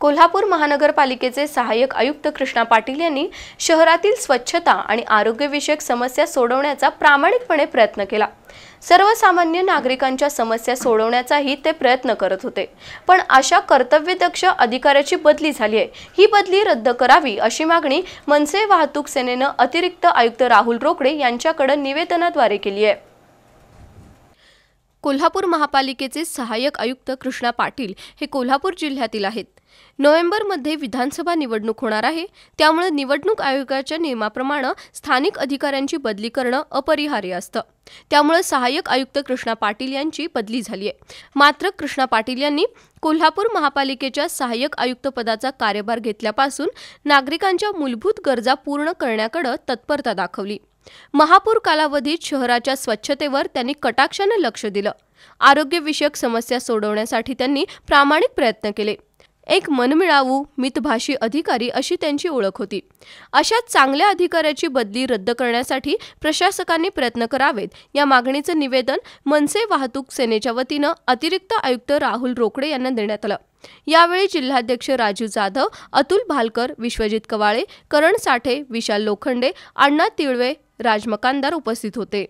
कोल्हापूर महानगरपालिकेचे सहाय्यक आयुक्त कृष्णा पाटील यांनी शहरातील स्वच्छता आणि आरोग्यविषयक समस्या सोडवण्याचा प्रामाणिकपणे प्रयत्न केला। सर्वसामान्य नागरिकांच्या समस्या सोडवण्याचाही ते प्रयत्न करत होते, पण अशा कर्तव्यदक्ष अधिकाऱ्याची बदली झाली आहे। ही बदली रद्द करावी अशी मागणी मनसे वाहतूक सेनेने अतिरिक्त आयुक्त राहुल रोकडे यांच्याकडे निवेदनाद्वारे केली आहे। कोल्हापूर महापालिकेचे सहाय्यक आयुक्त कृष्णा पाटील हे कोल्हापूर जिल्ह्यातील आहेत। नोव्हेंबरमध्ये विधानसभा निवडणूक होणार आहे, त्यामुळे निवडणूक आयोगाच्या नियमाप्रमाणे स्थानिक अधिकाऱ्यांची बदली करणे अपरिहार्य असतं। त्यामुळे सहाय्यक आयुक्त कृष्णा पाटील यांची बदली झाली आहे। मात्र कृष्णा पाटील यांनी कोल्हापूर महापालिकेच्या सहाय्यक आयुक्त पदाचा कार्यभार घेतल्यापासून नागरिकांच्या मूलभूत गरजा पूर्ण करण्याकडे तत्परता दाखवली। महापूर कालावधीत शहराच्या स्वच्छतेवर त्यांनी कटाक्षाने लक्ष दिलं। आरोग्यविषयक समस्या सोडवण्यासाठी त्यांनी प्रामाणिक प्रयत्न केले। एक मनमिळावू मितभाषी अधिकारी अशी त्यांची ओळख होती। अशा चांगल्या अधिकाऱ्याची बदली रद्द करण्यासाठी प्रशासकांनी प्रयत्न करावेत या मागणीचे निवेदन मनसे वाहतूक सेनेच्या वतीने अतिरिक्त आयुक्त राहुल रोकडे यांना देण्यात आलं। यावेळी जिल्हाध्यक्ष राजू जाधव, अतुल भालकर, विश्वजित कवाळे, करण साठे, विशाल लोखंडे, अण्णा तिळवे, राज मकानदार उपस्थित होते।